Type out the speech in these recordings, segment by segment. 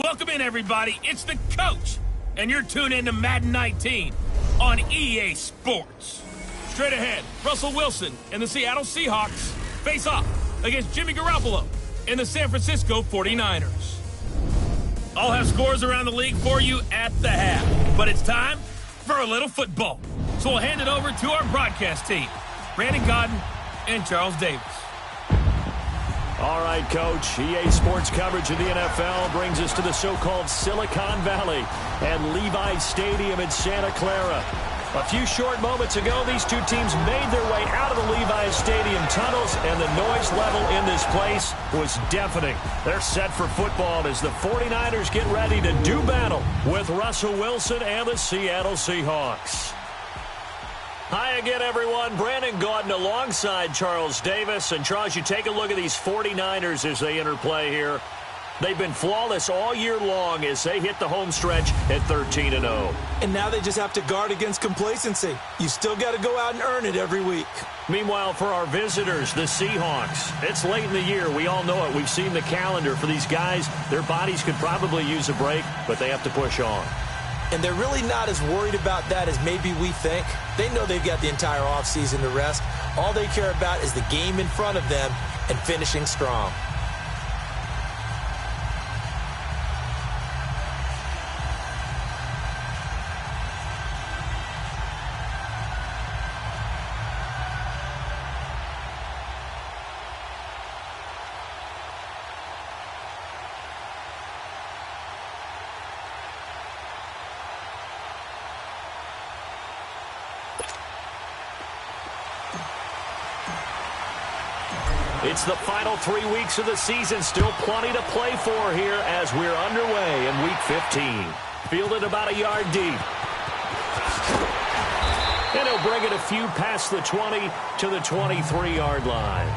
Welcome in, everybody. It's the coach, and you're tuned in to Madden 19 on EA Sports. Straight ahead, Russell Wilson and the Seattle Seahawks face off against Jimmy Garoppolo and the San Francisco 49ers. I'll have scores around the league for you at the half, but it's time for a little football. So we'll hand it over to our broadcast team, Brandon Godden and Charles Davis. All right, Coach. EA Sports coverage of the NFL brings us to the so-called Silicon Valley and Levi's Stadium in Santa Clara. A few short moments ago, these two teams made their way out of the Levi's Stadium tunnels, and the noise level in this place was deafening. They're set for football as the 49ers get ready to do battle with Russell Wilson and the Seattle Seahawks. Hi again, everyone. Brandon Gaudin alongside Charles Davis. And, Charles, you take a look at these 49ers as they interplay here. They've been flawless all year long as they hit the home stretch at 13-0. And now they just have to guard against complacency. You still got to go out and earn it every week. Meanwhile, for our visitors, the Seahawks, it's late in the year. We all know it. We've seen the calendar for these guys. Their bodies could probably use a break, but they have to push on. And they're really not as worried about that as maybe we think. They know they've got the entire offseason to rest. All they care about is the game in front of them and finishing strong. It's the final 3 weeks of the season. Still plenty to play for here as we're underway in Week 15. Fielded about a yard deep. And he'll bring it a few past the 20 to the 23-yard line.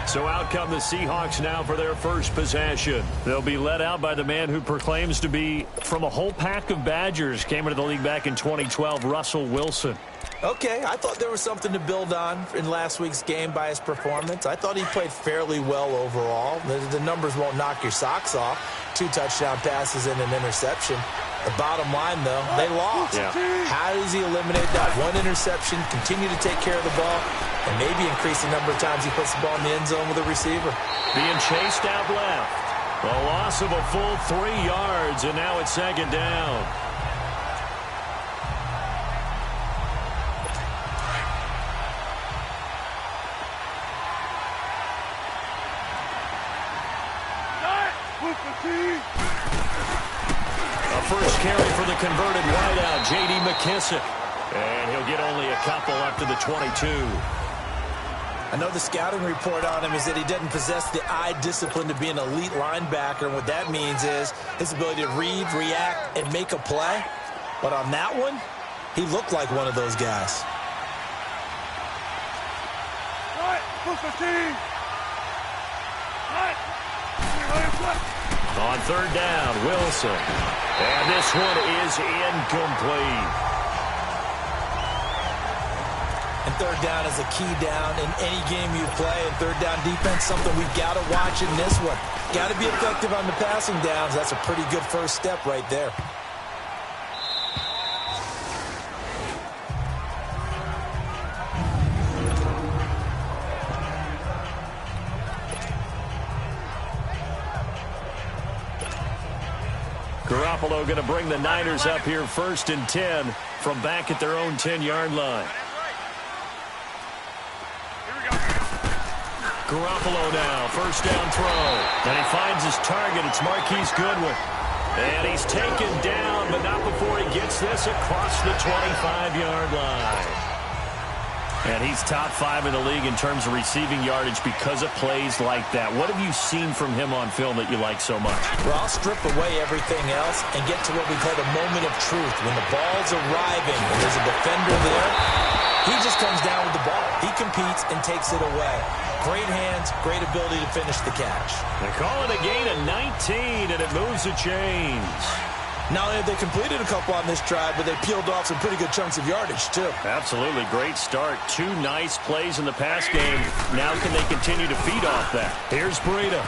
So out come the Seahawks now for their first possession. They'll be led out by the man who proclaims to be from a whole pack of Badgers. Came into the league back in 2012, Russell Wilson. Okay, I thought there was something to build on in last week's game by his performance. I thought he played fairly well overall. The numbers won't knock your socks off. 2 touchdown passes and an interception. The bottom line, though, they lost. Yeah. How does he eliminate that one interception, continue to take care of the ball, and maybe increase the number of times he puts the ball in the end zone with a receiver? Being chased out left. A loss of a full 3 yards, and now it's second down. A first carry for the converted wideout, J.D. McKissick. And he'll get only a couple up to the 22. I know the scouting report on him is that he doesn't possess the eye discipline to be an elite linebacker. And what that means is his ability to read, react, and make a play. But on that one, he looked like one of those guys. On third down, Wilson. And this one is incomplete. And third down is a key down in any game you play. And third down defense, something we've got to watch in this one. Got to be effective on the passing downs. That's a pretty good first step right there. Garoppolo going to bring the Niners up here 1st and 10 from back at their own 10-yard line. Garoppolo now, first down throw. And he finds his target. It's Marquise Goodwin. And he's taken down, but not before he gets this across the 25-yard line. And he's top 5 in the league in terms of receiving yardage because of plays like that. What have you seen from him on film that you like so much? Well, I'll strip away everything else and get to what we call the moment of truth. When the ball's arriving and there's a defender there, he just comes down with the ball. He competes and takes it away. Great hands, great ability to finish the catch. They call it a gain of 19, and it moves the chains. Not only have they completed a couple on this drive, but they peeled off some pretty good chunks of yardage, too. Absolutely. Great start. 2 nice plays in the pass game. Now can they continue to feed off that? Here's Breida.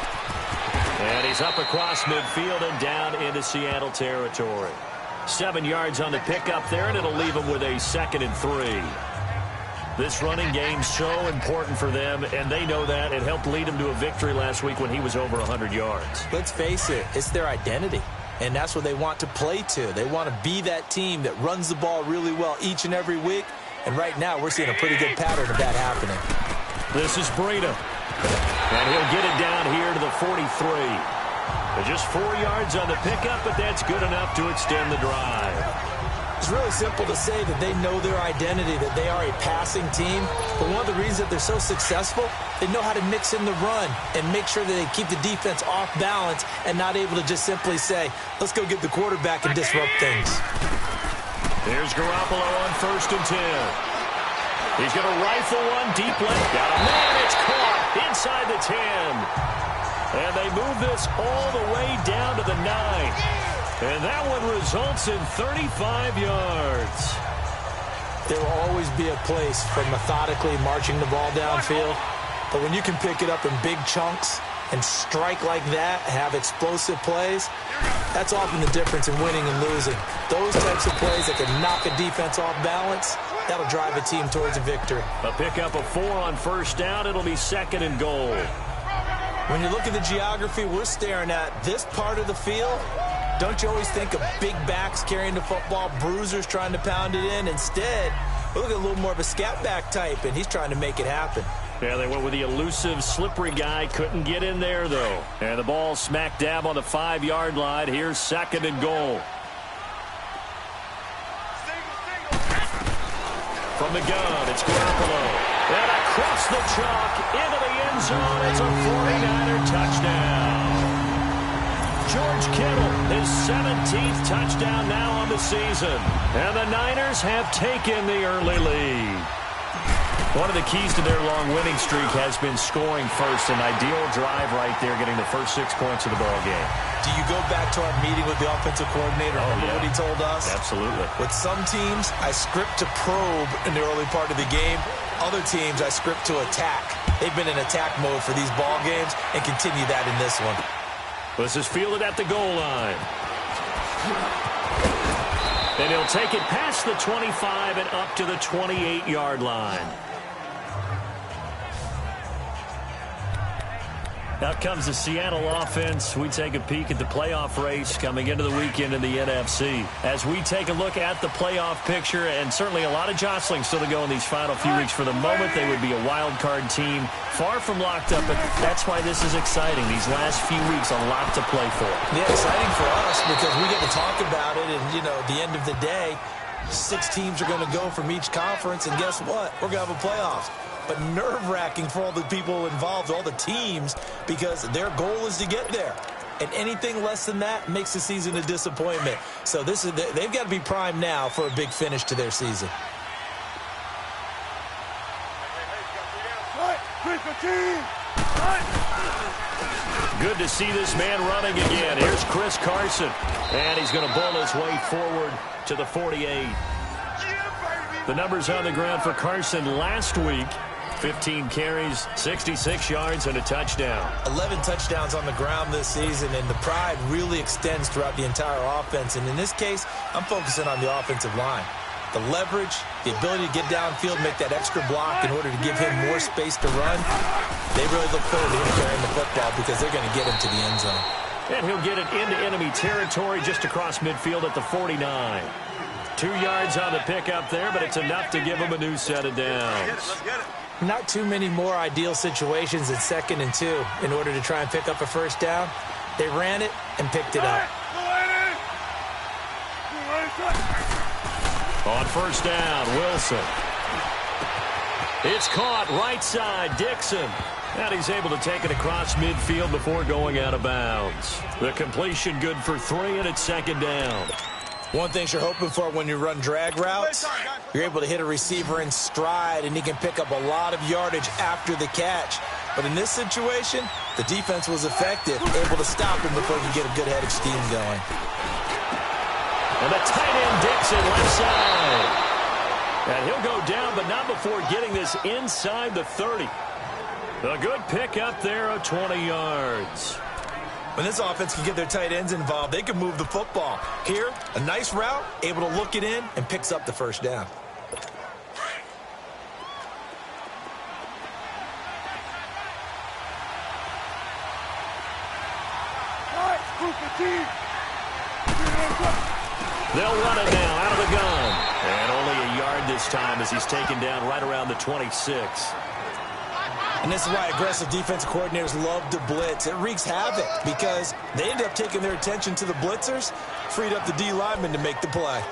And he's up across midfield and down into Seattle territory. 7 yards on the pickup there, and it'll leave him with a 2nd and 3. This running game's so important for them, and they know that. It helped lead him to a victory last week when he was over 100 yards. Let's face it, it's their identity, and that's what they want to play to. They want to be that team that runs the ball really well each and every week, and right now we're seeing a pretty good pattern of that happening. This is Breida, and he'll get it down here to the 43. Just 4 yards on the pickup, but that's good enough to extend the drive. It's really simple to say that they know their identity, that they are a passing team. But one of the reasons that they're so successful, they know how to mix in the run and make sure that they keep the defense off balance and not able to just simply say, let's go get the quarterback and disrupt things. Here's Garoppolo on 1st and 10. He's going to rifle one deep left. Got a man. It's caught inside the 10. And they move this all the way down to the 9. And that one results in 35 yards. There will always be a place for methodically marching the ball downfield. But when you can pick it up in big chunks and strike like that, have explosive plays, that's often the difference in winning and losing. Those types of plays that can knock a defense off balance, that'll drive a team towards a victory. A pickup of 4 on 1st down. It'll be 2nd and goal. When you look at the geography we're staring at, this part of the field, don't you always think of big backs carrying the football, bruisers trying to pound it in? Instead, we look at a little more of a scat back type, and he's trying to make it happen. Yeah, they went with the elusive, slippery guy. Couldn't get in there, though. And the ball smack dab on the 5-yard line. Here's 2nd and goal. From the gun, it's Garoppolo. And across the chalk, into the end zone. It's a 49er touchdown. George Kittle, his 17th touchdown now on the season. And the Niners have taken the early lead. One of the keys to their long winning streak has been scoring first. An ideal drive right there, getting the first 6 points of the ball game. Do you go back to our meeting with the offensive coordinator? Remember what he told us? Absolutely. With some teams, I script to probe in the early part of the game. Other teams, I script to attack. They've been in attack mode for these ball games and continue that in this one. This is fielded at the goal line. And he'll take it past the 25 and up to the 28-yard line. Out comes the Seattle offense. We take a peek at the playoff race coming into the weekend in the NFC. As we take a look at the playoff picture, and certainly a lot of jostling still to go in these final few weeks. For the moment, they would be a wild card team, far from locked up, but that's why this is exciting. These last few weeks, a lot to play for. Yeah, exciting for us because we get to talk about it, and, you know, at the end of the day, 6 teams are going to go from each conference, and guess what? We're going to have a playoffs. But nerve-wracking for all the people involved, all the teams, because their goal is to get there. And anything less than that makes the season a disappointment. So they've got to be primed now for a big finish to their season. Good to see this man running again. Here's Chris Carson. And he's going to bull his way forward to the 48. The numbers on the ground for Carson last week. 15 carries, 66 yards, and a touchdown. 11 touchdowns on the ground this season, and the pride really extends throughout the entire offense. And in this case, I'm focusing on the offensive line. The leverage, the ability to get downfield, make that extra block in order to give him more space to run. They really look forward to him carrying the football because they're going to get him to the end zone. And he'll get it into enemy territory just across midfield at the 49. 2 yards on the pickup there, but it's enough to give him a new set of downs. Not too many more ideal situations at 2nd and 2 in order to try and pick up a first down. They ran it and picked it up. On first down, Wilson. It's caught right side, Dixon. And he's able to take it across midfield before going out of bounds. The completion good for 3, and it's 2nd down. One thing you're hoping for when you run drag routes, you're able to hit a receiver in stride, and he can pick up a lot of yardage after the catch. But in this situation, the defense was effective, able to stop him before he could get a good head of steam going. And the tight end, Dixon, left side. And he'll go down, but not before getting this inside the 30. A good pick up there of 20 yards. When this offense can get their tight ends involved, they can move the football. Here, a nice route, able to look it in, and picks up the first down. They'll run it now out of the gun. And only a yard this time as he's taken down right around the 26. And this is why aggressive defensive coordinators love to blitz. It wreaks havoc because they end up taking their attention to the blitzers, freed up the D lineman to make the play.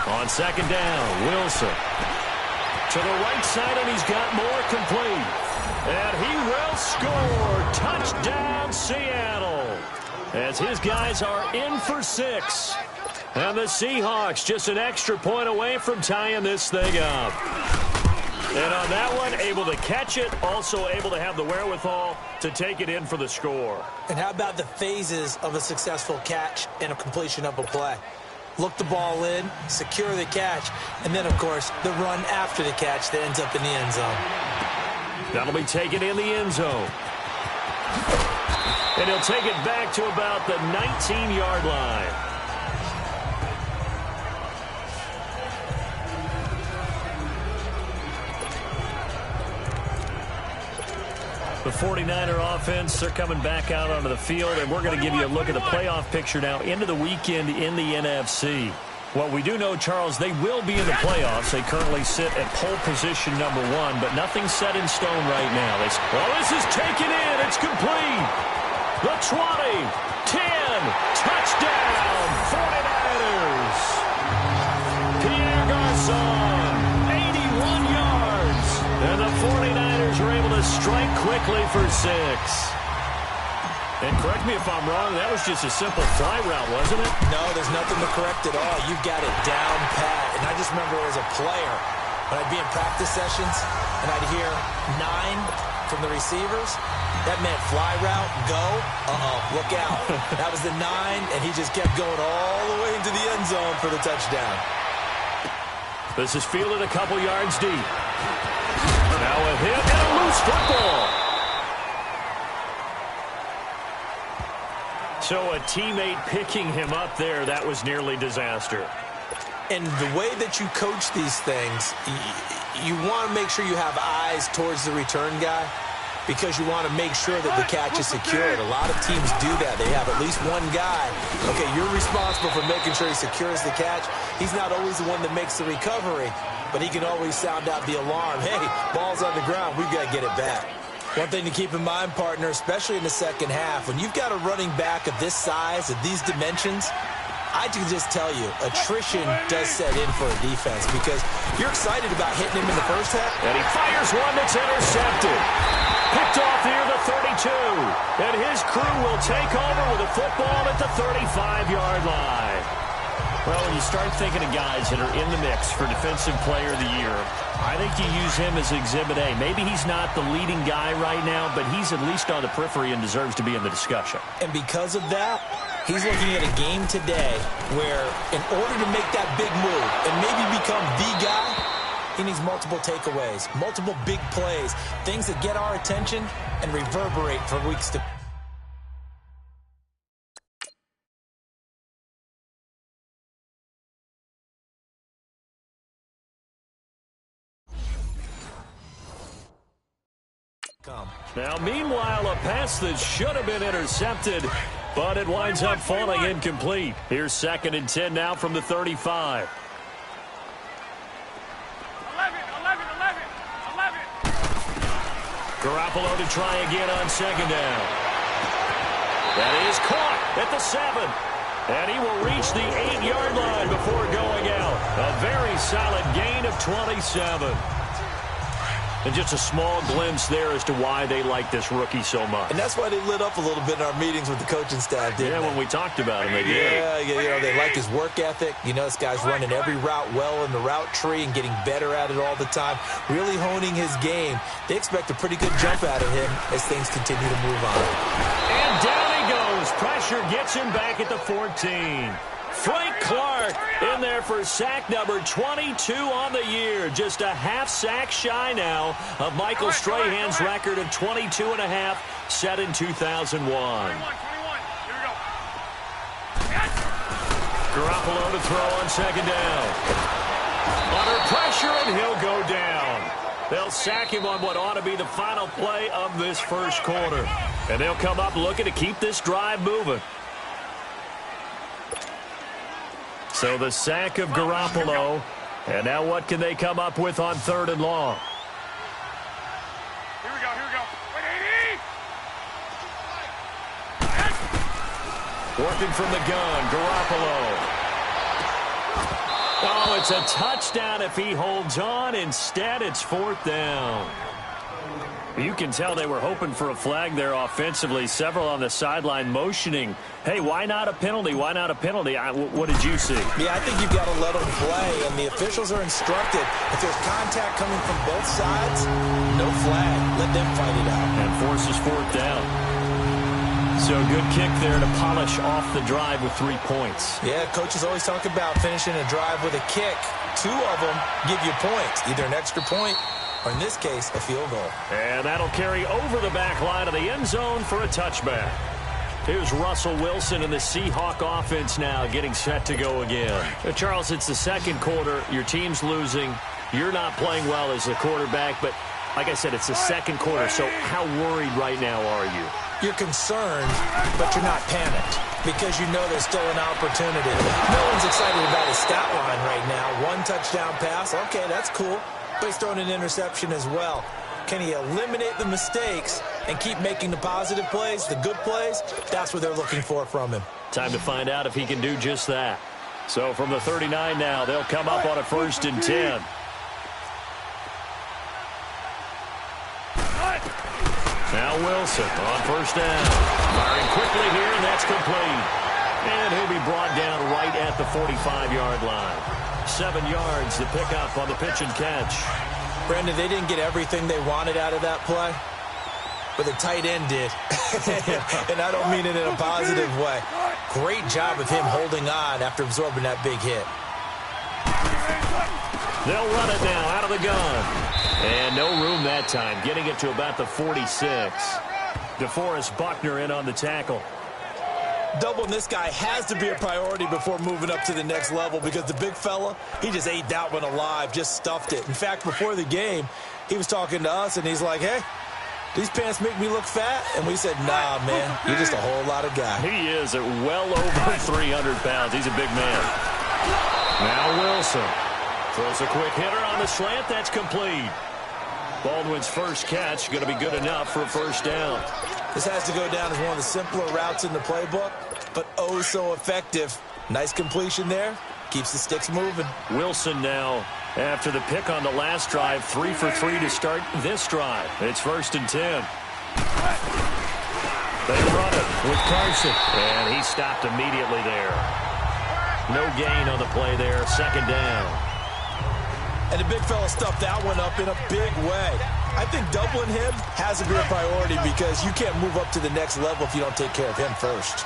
On second down, Wilson. To the right side, and he's got more complete. And he will score. Touchdown, Seattle. As his guys are in for 6. And the Seahawks just an extra point away from tying this thing up. And on that one, able to catch it, also able to have the wherewithal to take it in for the score. And how about the phases of a successful catch and a completion of a play? Look the ball in, secure the catch, and then, of course, the run after the catch that ends up in the end zone. That'll be taken in the end zone. And he'll take it back to about the 19-yard line. The 49er offense, they're coming back out onto the field, and we're going to give you a look at the playoff picture now into the weekend in the NFC. What we do know, Charles, they will be in the playoffs. They currently sit at pole position number 1, but nothing's set in stone right now. Well, this is taken in. It's complete. The 20, 10, touchdown, 49ers. Pierre Garçon, 81 yards. And the 49ers are able to strike quickly for 6. And correct me if I'm wrong, that was just a simple fly route, wasn't it? No, there's nothing to correct at all. You've got it down pat. And I just remember as a player, when I'd be in practice sessions and I'd hear 9 from the receivers, that meant fly route, go, look out. That was the 9, and he just kept going all the way into the end zone for the touchdown. This is fielded a couple yards deep. Now a hit and a loose football. So a teammate picking him up there, that was nearly disaster. And the way that you coach these things, you want to make sure you have eyes towards the return guy because you want to make sure that the catch is secured. A lot of teams do that. They have at least one guy. Okay, you're responsible for making sure he secures the catch. He's not always the one that makes the recovery, but he can always sound out the alarm. Hey, ball's on the ground. We've got to get it back. One thing to keep in mind, partner, especially in the second half, when you've got a running back of this size, of these dimensions, I can just tell you, attrition does set in for a defense because you're excited about hitting him in the first half. And he fires one that's intercepted. Picked off near the 32. And his crew will take over with a football at the 35-yard line. Well, when you start thinking of guys that are in the mix for Defensive Player of the Year, I think you use him as Exhibit A. Maybe he's not the leading guy right now, but he's at least on the periphery and deserves to be in the discussion. And because of that, he's looking at a game today where in order to make that big move and maybe become the guy, he needs multiple takeaways, multiple big plays, things that get our attention and reverberate for weeks to come. Now, meanwhile, a pass that should have been intercepted, but it winds up falling incomplete. Here's 2nd and 10 now from the 35. 11. Garoppolo to try again on 2nd down. That is caught at the 7. And he will reach the 8-yard line before going out. A very solid gain of 27. And just a small glimpse there as to why they like this rookie so much. And that's why they lit up a little bit in our meetings with the coaching staff, didn't they? When we talked about him, they did. Yeah, you know, they like his work ethic. You know, this guy's running every route well in the route tree and getting better at it all the time, really honing his game. They expect a pretty good jump out of him as things continue to move on. And down he goes. Pressure gets him back at the 14. Frank Clark in there for sack number 22 on the year. Just a half sack shy now of Michael Strahan's record of 22 and a half set in 2001. Garoppolo to throw on second down. Under pressure, and he'll go down. They'll sack him on what ought to be the final play of this first quarter. And they'll come up looking to keep this drive moving. So the sack of Garoppolo. And now what can they come up with on 3rd and long? Here we go. Wait, 80! Working from the gun, Garoppolo. Oh, it's a touchdown if he holds on. Instead, it's 4th down. You can tell they were hoping for a flag there offensively. Several on the sideline motioning, hey, why not a penalty? Why not a penalty? What did you see? Yeah, I think you've got to let them play, and the officials are instructed. If there's contact coming from both sides, no flag. Let them fight it out. And forces 4th down. So good kick there to polish off the drive with 3 points. Yeah, coaches always talk about finishing a drive with a kick. 2 of them give you points, either an extra point or, in this case, a field goal. And that'll carry over the back line of the end zone for a touchback. Here's Russell Wilson and the Seahawk offense now getting set to go again. Charles, it's the second quarter. Your team's losing. You're not playing well as the quarterback, but like I said, it's the second quarter, so how worried right now are you? You're concerned, but you're not panicked because you know there's still an opportunity. No one's excited about his stat line right now. 1 touchdown pass, okay, that's cool. But he's throwing an interception as well. Can he eliminate the mistakes and keep making the positive plays, the good plays? That's what they're looking for from him. Time to find out if he can do just that. So from the 39 now, they'll come up on a 1st and 10. Now Wilson on 1st down. Firing quickly here, and that's complete. And he'll be brought down right at the 45-yard line. 7 yards to pick up on the pitch and catch. Brandon, they didn't get everything they wanted out of that play, but the tight end did. And I don't mean it in a positive way. Great job of him holding on after absorbing that big hit. They'll run it now out of the gun. And no room that time, getting it to about the 46. DeForest Buckner in on the tackle. Doubling this guy has to be a priority before moving up to the next level because the big fella, he just ate that one alive, just stuffed it. In fact, before the game, he was talking to us, and he's like, hey, these pants make me look fat? And we said, nah, man, you're just a whole lot of guy. He is at well over 300 pounds. He's a big man. Now Wilson throws a quick hitter on the slant. That's complete. Baldwin's first catch going to be good enough for a 1st down. This has to go down as one of the simpler routes in the playbook, but oh so effective. Nice completion there. Keeps the sticks moving. Wilson now, after the pick on the last drive, 3 for 3 to start this drive. It's 1st and 10. They run it with Carson, and he stopped immediately there. No gain on the play there, 2nd down. And the big fella stuffed that one up in a big way. I think doubling him has to be a priority because you can't move up to the next level if you don't take care of him first.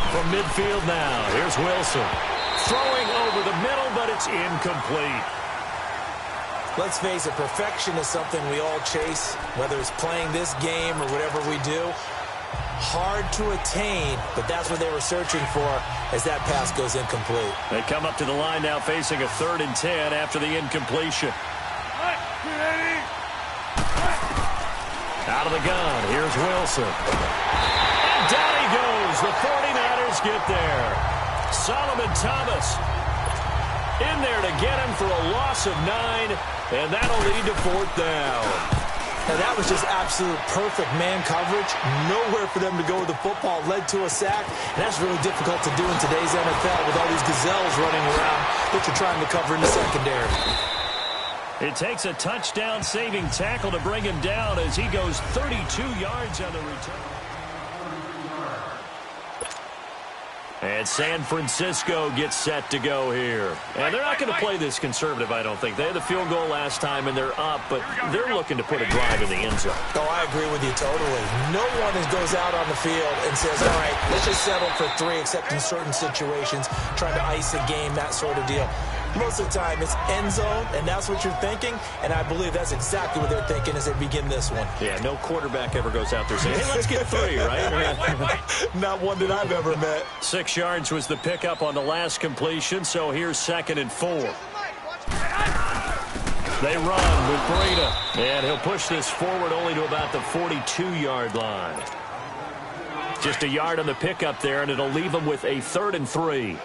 From midfield now, here's Wilson. Throwing over the middle, but it's incomplete. Let's face it, perfection is something we all chase, whether it's playing this game or whatever we do. Hard to attain, but that's what they were searching for as that pass goes incomplete. They come up to the line now facing a 3rd and 10 after the incompletion. Out of the gun, here's Wilson. And down he goes. The 49ers get there. Solomon Thomas in there to get him for a loss of 9, and that'll lead to 4th down. Now that was just absolute perfect man coverage. Nowhere for them to go with the football. Led to a sack. And that's really difficult to do in today's NFL with all these gazelles running around that you're trying to cover in the secondary. It takes a touchdown-saving tackle to bring him down as he goes 32 yards on the return. And San Francisco gets set to go here. And they're not going to play this conservative, I don't think. They had the field goal last time, and they're up, but they're looking to put a drive in the end zone. Oh, I agree with you totally. No one goes out on the field and says, all right, let's just settle for 3, except in certain situations, trying to ice a game, that sort of deal. Most of the time, it's end zone, and that's what you're thinking, and I believe that's exactly what they're thinking as they begin this one. Yeah, no quarterback ever goes out there saying, hey, let's get 3, right? Not one that I've ever met. 6 yards was the pickup on the last completion, so here's 2nd and 4. They run with Breida, and he'll push this forward only to about the 42-yard line. Just a yard on the pickup there, and it'll leave him with a 3rd and 3.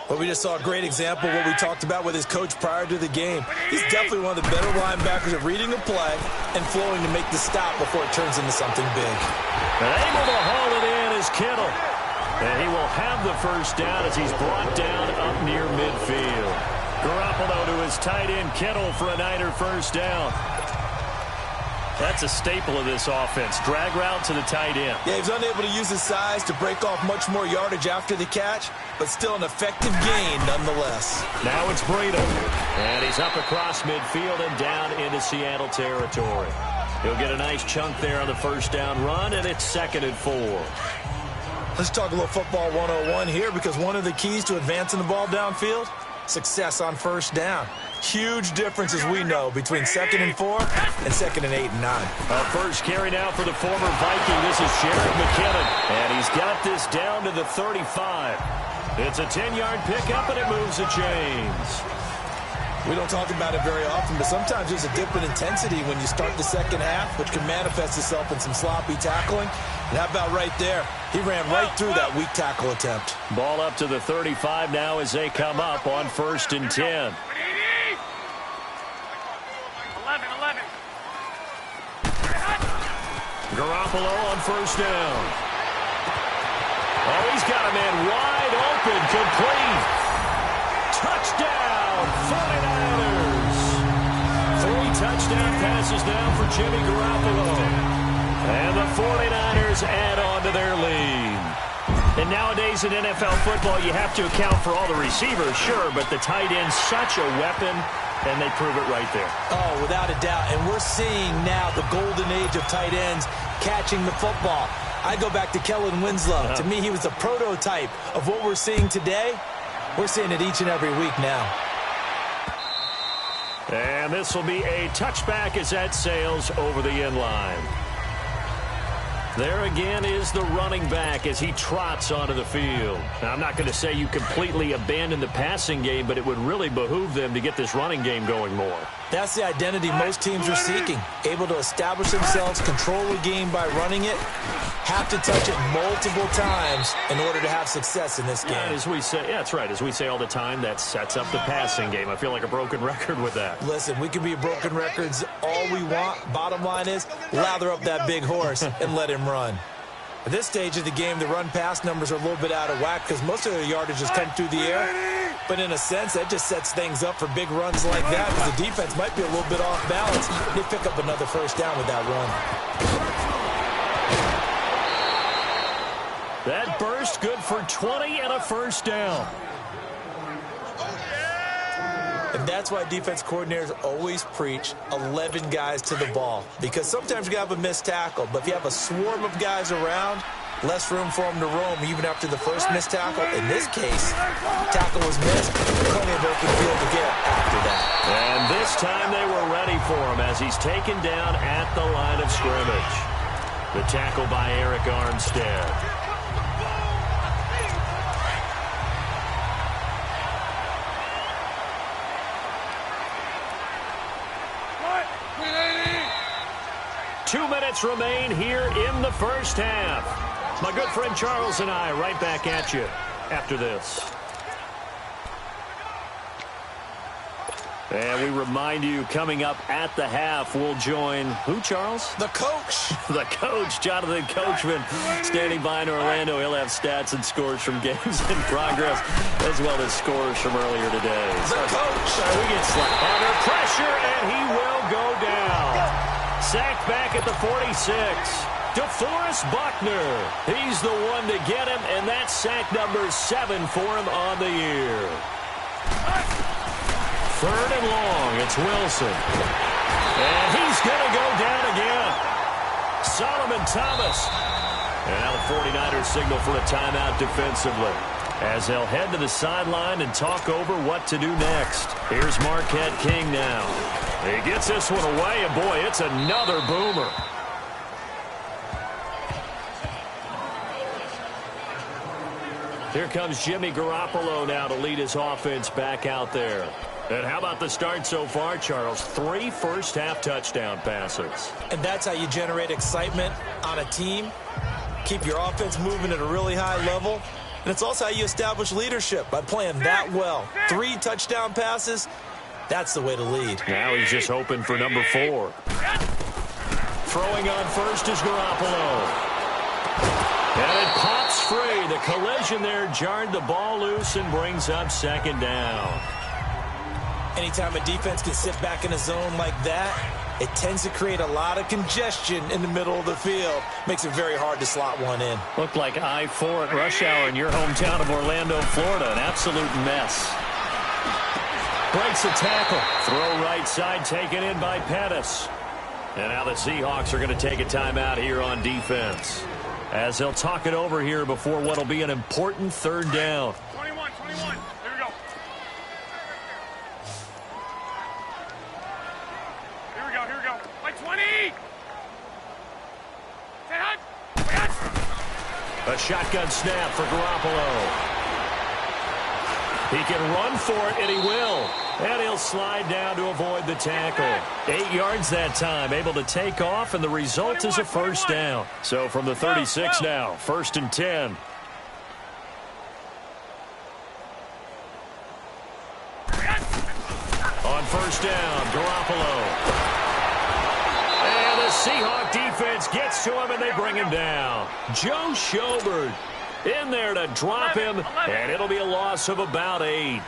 Well, we just saw a great example of what we talked about with his coach prior to the game. He's definitely one of the better linebackers at reading the play and flowing to make the stop before it turns into something big. And able to haul it in is Kittle. And he will have the first down as he's brought down up near midfield. Garoppolo to his tight end Kittle for a Niner first down. That's a staple of this offense. Drag route to the tight end. Yeah, he was unable to use his size to break off much more yardage after the catch, but still an effective gain nonetheless. Now it's Breida. And he's up across midfield and down into Seattle territory. He'll get a nice chunk there on the first down run, and it's 2nd and 4. Let's talk a little football 101 here, because one of the keys to advancing the ball downfield, success on first down. Huge difference, as we know, between 2nd and 4 and 2nd and 8 and 9. First carry now for the former Viking. This is Jared McKinnon, and he's got this down to the 35. It's a 10-yard pickup, and it moves the chains. We don't talk about it very often, but sometimes there's a dip in intensity when you start the second half, which can manifest itself in some sloppy tackling. And how about right there? He ran right through that weak tackle attempt. Ball up to the 35 now as they come up on 1st and 10. 11. Garoppolo on first down. Oh, he's got a man wide open, complete. Touchdown, 49ers. 3 touchdown passes now for Jimmy Garoppolo. And the 49ers add on to their lead. And nowadays in NFL football, you have to account for all the receivers, sure, but the tight end's such a weapon, and they prove it right there. Oh, without a doubt. And we're seeing now the golden age of tight ends catching the football. I go back to Kellen Winslow. To me, he was the prototype of what we're seeing today. We're seeing it each and every week now. And this will be a touchback as that sails over the end line. There again is the running back as he trots onto the field. Now, I'm not going to say you completely abandon the passing game, but it would really behoove them to get this running game going more. That's the identity most teams are seeking. Able to establish themselves, control the game by running it, have to touch it multiple times in order to have success in this game. And as we say, yeah, that's right. As we say all the time, that sets up the passing game. I feel like a broken record with that. Listen, we can be broken records all we want. Bottom line is, lather up that big horse and let him run. At this stage of the game, the run-pass numbers are a little bit out of whack because most of their yardage has come through the air. But in a sense, that just sets things up for big runs like that because the defense might be a little bit off balance. They pick up another first down with that run. That burst good for 20 and a first down. And that's why defense coordinators always preach 11 guys to the ball. Because sometimes you have a missed tackle, but if you have a swarm of guys around, less room for them to roam even after the first missed tackle. In this case, tackle was missed, plenty of open field to get after that. And this time they were ready for him as he's taken down at the line of scrimmage. The tackle by Eric Armstead. Two minutes remain here in the first half. My good friend Charles and I right back at you after this. And we remind you, coming up at the half, we'll join who, Charles? The coach. The coach, Jonathan Coachman, standing by in Orlando. He'll have stats and scores from games in progress, as well as scores from earlier today. The coach. We get slapped under pressure, and he will go down. Sacked back at the 46. DeForest Buckner. He's the one to get him, and that's sack number 7 for him on the year. 3rd and long. It's Wilson. And he's going to go down again. Solomon Thomas. And now the 49ers signal for a timeout defensively, as they'll head to the sideline and talk over what to do next. Here's Marquette King now. He gets this one away, and boy, it's another boomer. Here comes Jimmy Garoppolo now to lead his offense back out there. And how about the start so far, Charles? 3 first-half touchdown passes. And that's how you generate excitement on a team. Keep your offense moving at a really high level. And it's also how you establish leadership, by playing that well. 3 touchdown passes, that's the way to lead. Now he's just hoping for number 4. Throwing on first is Garoppolo. And it pops free. The collision there jarred the ball loose and brings up 2nd down. Anytime a defense can sit back in a zone like that, it tends to create a lot of congestion in the middle of the field. Makes it very hard to slot one in. Looked like I-4 at rush hour in your hometown of Orlando, Florida. An absolute mess. Breaks a tackle. Throw right side taken in by Pettis. And now the Seahawks are going to take a timeout here on defense, as they'll talk it over here before what will be an important 3rd down. 21. Here we go. Here we go. Like 20. A shotgun snap for Garoppolo. He can run for it, and he will. And he'll slide down to avoid the tackle. 8 yards that time, able to take off, and the result is a first down. So from the 36 now, 1st and 10. On 1st down, Garoppolo. And the Seahawk defense gets to him, and they bring him down. Joe Schobert in there to drop him, and it'll be a loss of about 8.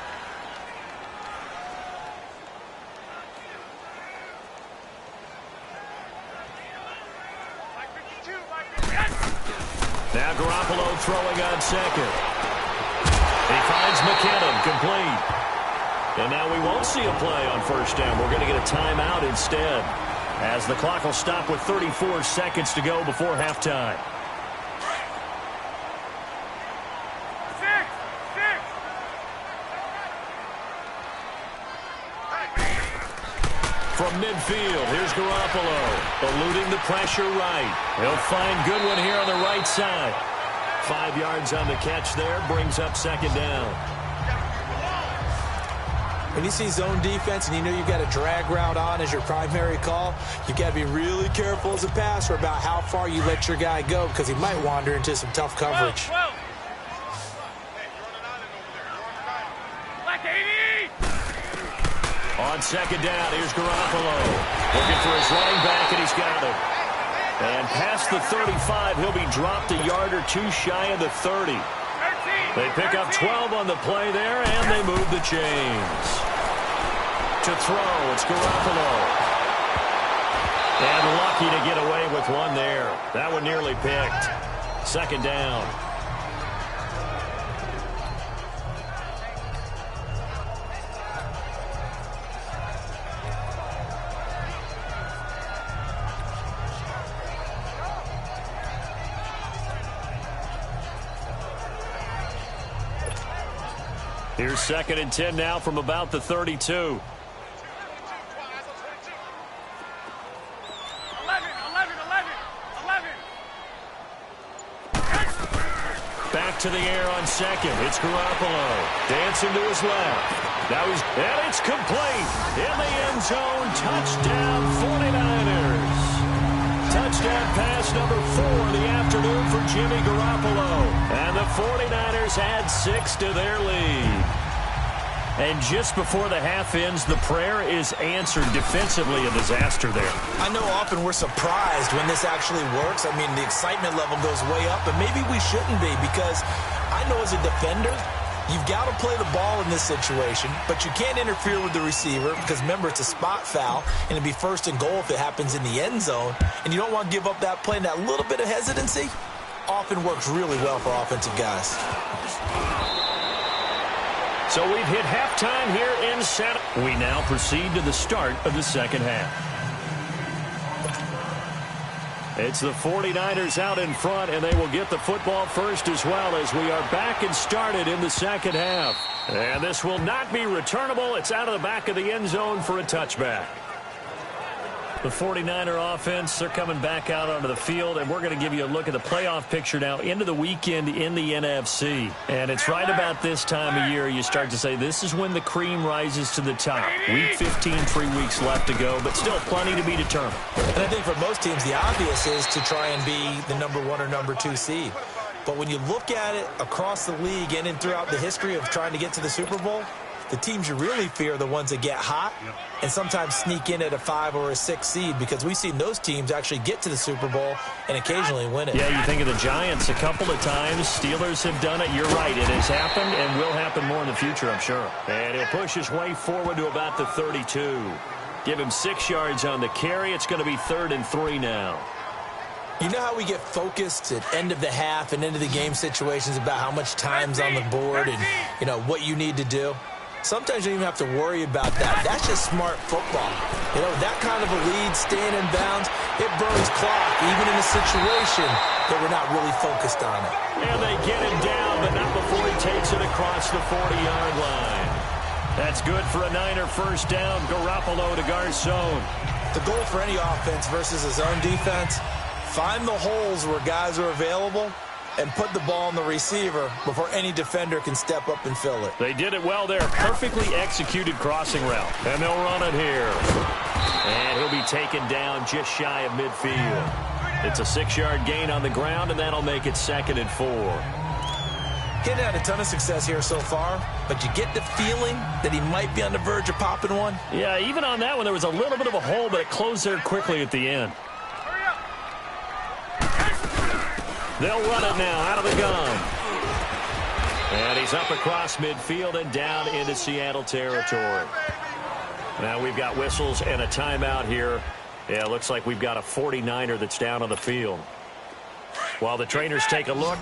Now Garoppolo throwing on 2nd. He finds McKinnon, complete. And now we won't see a play on 1st down. We're going to get a timeout instead, as the clock will stop with 34 seconds to go before halftime. From midfield, here's Garoppolo, eluding the pressure right. He'll find Goodwin here on the right side. 5 yards on the catch there, brings up 2nd down. When you see zone defense and you know you've got a drag route on as your primary call, you got to be really careful as a passer about how far you let your guy go, because he might wander into some tough coverage. On 2nd down, here's Garoppolo. Looking for his running back, and he's got him. And past the 35, he'll be dropped a yard or 2 shy of the 30. They pick up 12 on the play there, and they move the chains. To throw, it's Garoppolo. And lucky to get away with one there. That one nearly picked. 2nd down. Here's 2nd and 10 now from about the 32. Back to the air on 2nd. It's Garoppolo. Dancing to his left. Now and it's complete. In the end zone. Touchdown 49ers. Touchdown pass number 4 of the afternoon for Jimmy Garoppolo. And the 49ers add 6 to their lead. And just before the half ends, the prayer is answered. Defensively, a disaster there. I know often we're surprised when this actually works. I mean, the excitement level goes way up, but maybe we shouldn't be, because I know as a defender, You've got to play the ball in this situation, but you can't interfere with the receiver because, remember, it's a spot foul, and it'd be first and goal if it happens in the end zone, and you don't want to give up that play, and that little bit of hesitancy often works really well for offensive guys. So we've hit halftime here in Santa. We now proceed to the start of the second half. It's the 49ers out in front, and they will get the football first as well as we are back and started in the second half. And this will not be returnable. It's out of the back of the end zone for a touchback. The 49er offense, they're coming back out onto the field, and we're going to give you a look at the playoff picture now into the weekend in the NFC. And it's right about this time of year you start to say this is when the cream rises to the top. Week 15, 3 weeks left to go, but still plenty to be determined. And I think for most teams, the obvious is to try and be the number 1 or number 2 seed. But when you look at it across the league and throughout the history of trying to get to the Super Bowl, the teams you really fear are the ones that get hot and sometimes sneak in at a 5 or a 6 seed, because we've seen those teams actually get to the Super Bowl and occasionally win it. Yeah, you think of the Giants a couple of times. Steelers have done it. You're right. It has happened and will happen more in the future, I'm sure. And he'll push his way forward to about the 32. Give him 6 yards on the carry. It's going to be 3rd and 3 now. You know how we get focused at end of the half and into the game situations about how much time's on the board and, you know, what you need to do? Sometimes you don't even have to worry about that. That's just smart football. You know, that kind of a lead, staying in bounds, it burns clock, even in a situation that we're not really focused on it. And they get him down, but not before he takes it across the 40-yard line. That's good for a Niner first down. Garoppolo to Garcon. The goal for any offense versus a zone defense, find the holes where guys are available and put the ball on the receiver before any defender can step up and fill it. They did it well there. Perfectly executed crossing route. And they'll run it here. And he'll be taken down just shy of midfield. It's a 6-yard gain on the ground, and that'll make it 2nd and 4. He's had a ton of success here so far, but you get the feeling that he might be on the verge of popping one. Yeah, even on that one, there was a little bit of a hole, but it closed there quickly at the end. They'll run it now out of the gun. And he's up across midfield and down into Seattle territory. Now we've got whistles and a timeout here. Yeah, it looks like we've got a 49er that's down on the field. While the trainers take a look,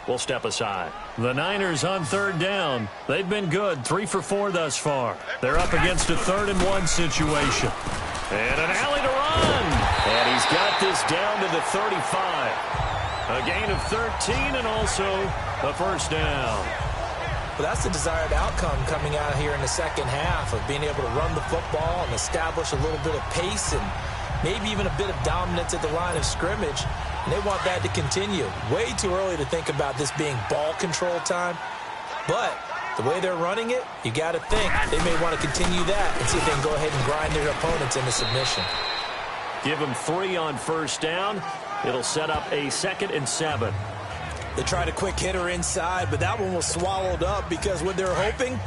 we'll step aside. The Niners on 3rd down. They've been good, 3 for 4 thus far. They're up against a 3rd and 1 situation. And an alley to run. And he's got this down to the 35. A gain of 13 and also a first down. Well, that's the desired outcome coming out here in the second half, of being able to run the football and establish a little bit of pace and maybe even a bit of dominance at the line of scrimmage. And they want that to continue. Way too early to think about this being ball control time. But the way they're running it, you got to think they may want to continue that and see if they can go ahead and grind their opponents into submission. Give them 3 on first down. It'll set up a 2nd and 7. They tried a quick hitter inside, but that one was swallowed up because what they're hoping,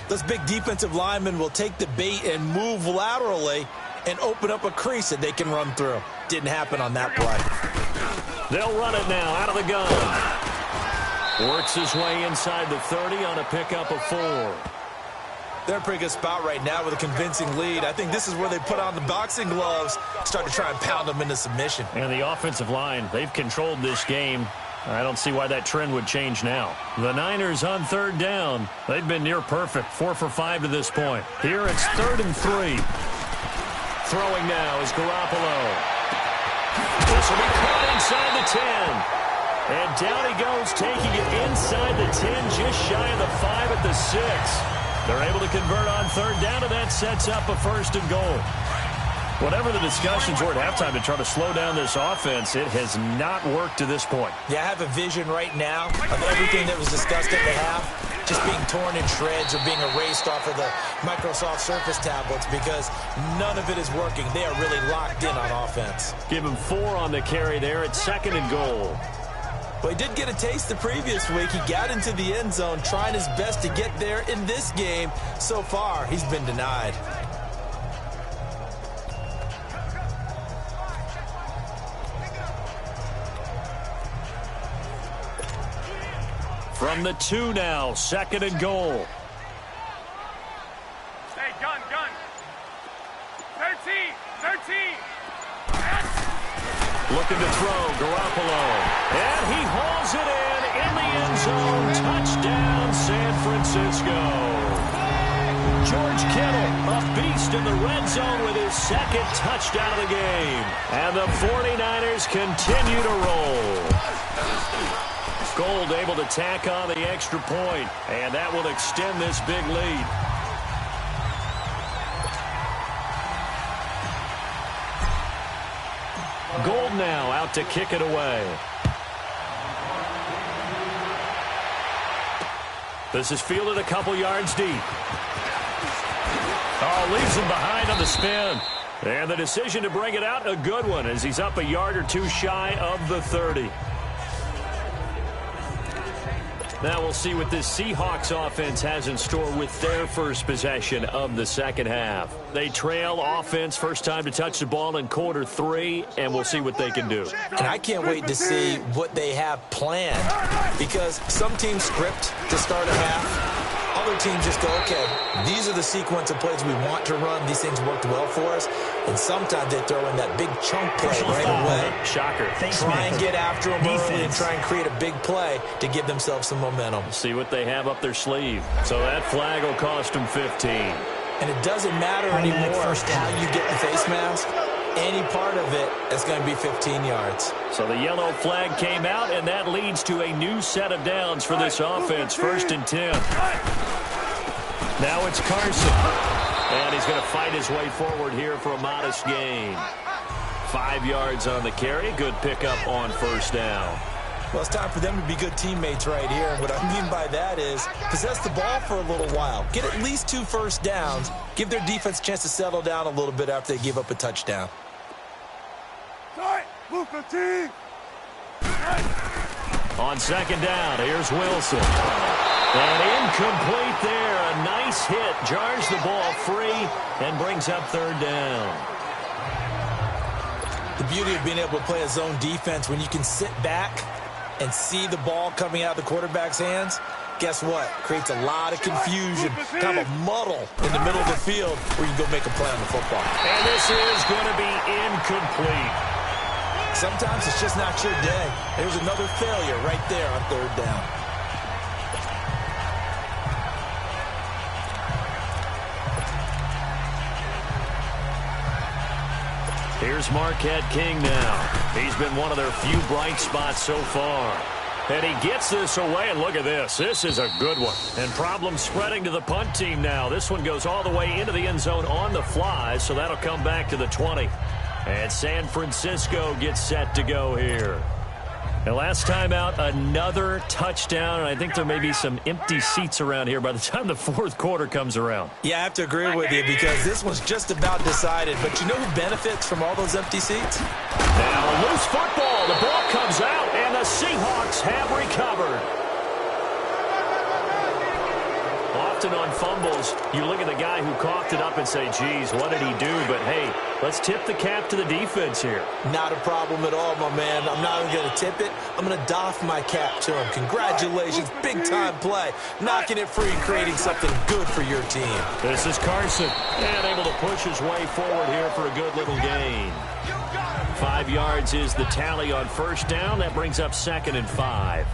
those big defensive linemen will take the bait and move laterally and open up a crease that they can run through. Didn't happen on that play. They'll run it now out of the gun. Works his way inside the 30 on a pickup of 4. They're in a pretty good spot right now with a convincing lead. I think this is where they put on the boxing gloves, start to try and pound them into submission. And the offensive line, they've controlled this game. I don't see why that trend would change now. The Niners on 3rd down. They've been near perfect, 4 for 5 to this point. Here it's 3rd and 3. Throwing now is Garoppolo. This will be caught inside the 10. And down he goes, taking it inside the 10, just shy of the 5 at the 6. They're able to convert on 3rd down, and that sets up a 1st and goal. Whatever the discussions were at halftime to try to slow down this offense, it has not worked to this point. Yeah, I have a vision right now of everything that was discussed at the half just being torn in shreds or being erased off of the Microsoft Surface tablets, because none of it is working. They are really locked in on offense. Give him 4 on the carry there at 2nd and goal. Well, he did get a taste the previous week. He got into the end zone, trying his best to get there in this game. So far, he's been denied. From the 2 now, 2nd and goal. Hey, gun. 13. Looking to throw, Garoppolo. And he hauls it in the end zone. Touchdown, San Francisco. George Kittle, a beast in the red zone with his 2nd touchdown of the game. And the 49ers continue to roll. Gold able to tack on the extra point, and that will extend this big lead. Gold now out to kick it away. This is fielded a couple yards deep. Oh, leaves him behind on the spin. And the decision to bring it out, a good one, as he's up a yard or 2 shy of the 30. Now we'll see what this Seahawks offense has in store with their first possession of the 2nd half. They trail offense, first time to touch the ball in quarter 3, and we'll see what they can do. And I can't wait to see what they have planned, because some teams script to start a half. Other teams just go, okay, these are the sequence of plays we want to run. These things worked well for us. And sometimes they throw in that big chunk play right away. Shocker. Try and get after them early and try and create a big play to give themselves some momentum. See what they have up their sleeve. So that flag will cost them 15. And it doesn't matter anymore how you get the face mask. Any part of it is going to be 15 yards. So the yellow flag came out, and that leads to a new set of downs for this offense. 1st and 10. Now it's Carson. And he's going to fight his way forward here for a modest gain. 5 yards on the carry. Good pickup on 1st down. Well, it's time for them to be good teammates right here. What I mean by that is possess the ball for a little while. Get at least 2 first downs. Give their defense a chance to settle down a little bit after they give up a touchdown. Move 15. On 2nd down, here's Wilson. And incomplete there. A nice hit. Jars the ball free and brings up 3rd down. The beauty of being able to play a zone defense, when you can sit back and see the ball coming out of the quarterback's hands, guess what? Creates a lot of confusion, kind of a muddle in the middle of the field where you can go make a play on the football. And this is going to be incomplete. Sometimes it's just not your day. There's another failure right there on 3rd down. Here's Marquette King now. He's been one of their few bright spots so far. And he gets this away, and look at this. This is a good one. And problems spreading to the punt team now. This one goes all the way into the end zone on the fly, so that'll come back to the 20. And San Francisco gets set to go here. And last time out, another touchdown, and I think there may be some empty seats around here by the time the 4th quarter comes around. Yeah, I have to agree with you, because this one's just about decided. But you know who benefits from all those empty seats? Now, loose football. The ball comes out, and the Seahawks have recovered. Often on fumbles, you look at the guy who coughed it up and say, geez, what did he do? But, hey, let's tip the cap to the defense here. Not a problem at all, my man. I'm not even going to tip it. I'm going to doff my cap to him. Congratulations. Big-time play. Knocking it free and creating something good for your team. This is Carson. And able to push his way forward here for a good little gain. 5 yards is the tally on 1st down. That brings up 2nd and 5.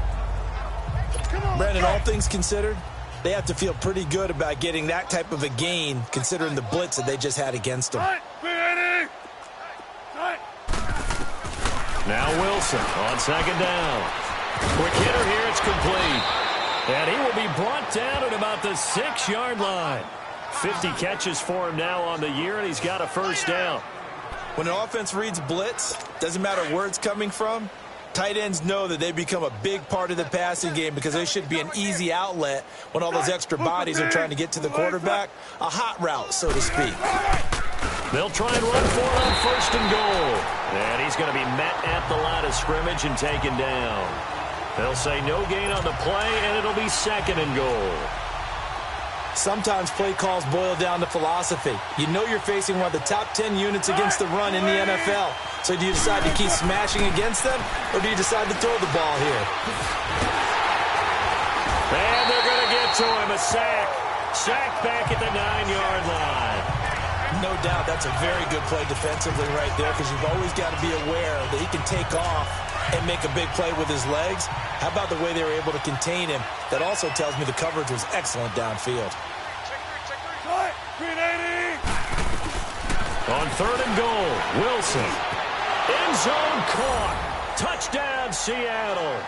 Brandon, all things considered, they have to feel pretty good about getting that type of a gain, considering the blitz that they just had against them. Now Wilson on 2nd down. Quick hitter here, it's complete. And he will be brought down at about the 6-yard line. 50 catches for him now on the year, and he's got a 1st down. When an offense reads blitz, doesn't matter where it's coming from, tight ends know that they become a big part of the passing game, because they should be an easy outlet when all those extra bodies are trying to get to the quarterback. A hot route, so to speak. They'll try and run for it on 1st and goal. And he's going to be met at the line of scrimmage and taken down. They'll say no gain on the play, and it'll be 2nd and goal. Sometimes play calls boil down to philosophy. You know you're facing one of the top 10 units against the run in the NFL. So do you decide to keep smashing against them, or do you decide to throw the ball here? And they're going to get to him. A sack. Sack back at the 9-yard line. No doubt that's a very good play defensively right there, because you've always got to be aware that he can take off and make a big play with his legs. How about the way they were able to contain him? That also tells me the coverage was excellent downfield. On 3rd and goal, Wilson. End zone caught. Touchdown, Seattle.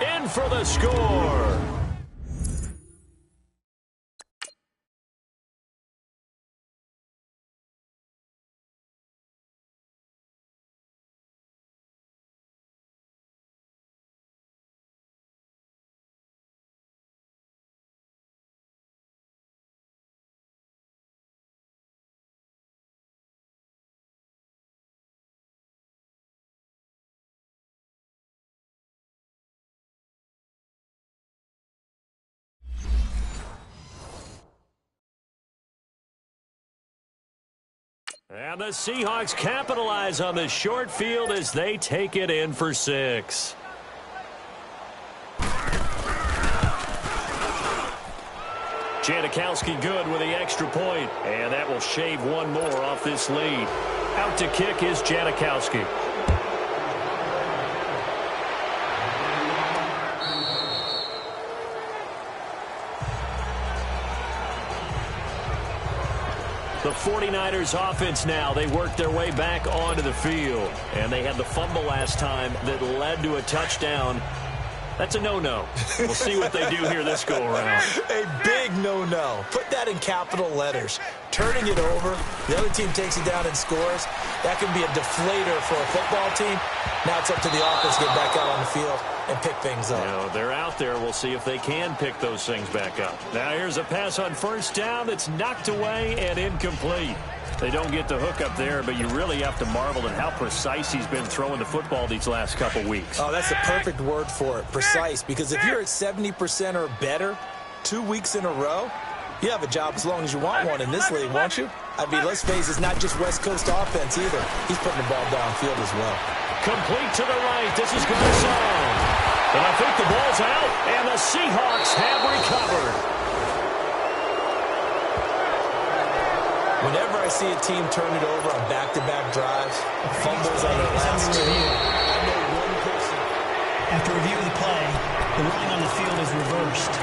In for the score. And the Seahawks capitalize on the short field as they take it in for 6. Janikowski good with the extra point, and that will shave one more off this lead. Out to kick is Janikowski. The 49ers offense now, they worked their way back onto the field. And they had the fumble last time that led to a touchdown. That's a no-no. We'll see what they do here this go-around. A big no-no. Put that in capital letters. Turning it over, the other team takes it down and scores. That can be a deflator for a football team. Now it's up to the offense to get back out on the field and pick things up. You know, they're out there. We'll see if they can pick those things back up. Now here's a pass on 1st down that's knocked away and incomplete. They don't get the hook up there, but you really have to marvel at how precise he's been throwing the football these last couple weeks. Oh, that's the perfect word for it, precise. Because if you're at 70% or better 2 weeks in a row, you have a job as long as you want one in this league, won't you? I mean, let's face it, it's not just West Coast offense either. He's putting the ball downfield as well. Complete to the right. This is Garzone. And I think the ball's out, and the Seahawks have recovered. Whenever I see a team turn it over on back-to-back drives, fumbles on their last two, I know one person. After review of the play, the ruling on the field is reversed.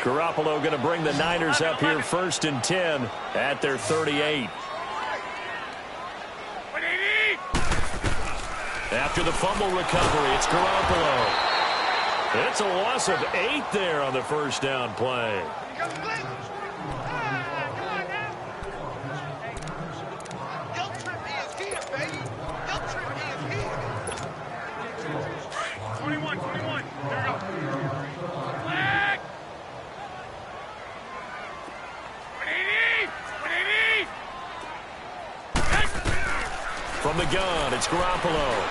Garoppolo going to bring the Niners up here 1st and 10 at their 38. After the fumble recovery, it's Garoppolo. It's a loss of 8 there on the 1st down play. From the gun, it's Garoppolo.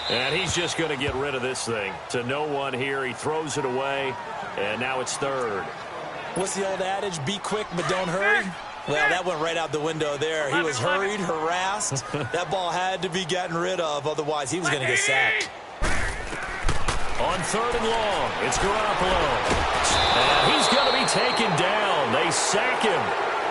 And he's just going to get rid of this thing. To no one here. He throws it away, and now it's 3rd. What's the old adage? Be quick, but don't hurry. Well, that went right out the window there. He was hurried, harassed. That ball had to be gotten rid of. Otherwise, he was going to get sacked. On 3rd and long, it's Garoppolo. And he's going to be taken down. They sack him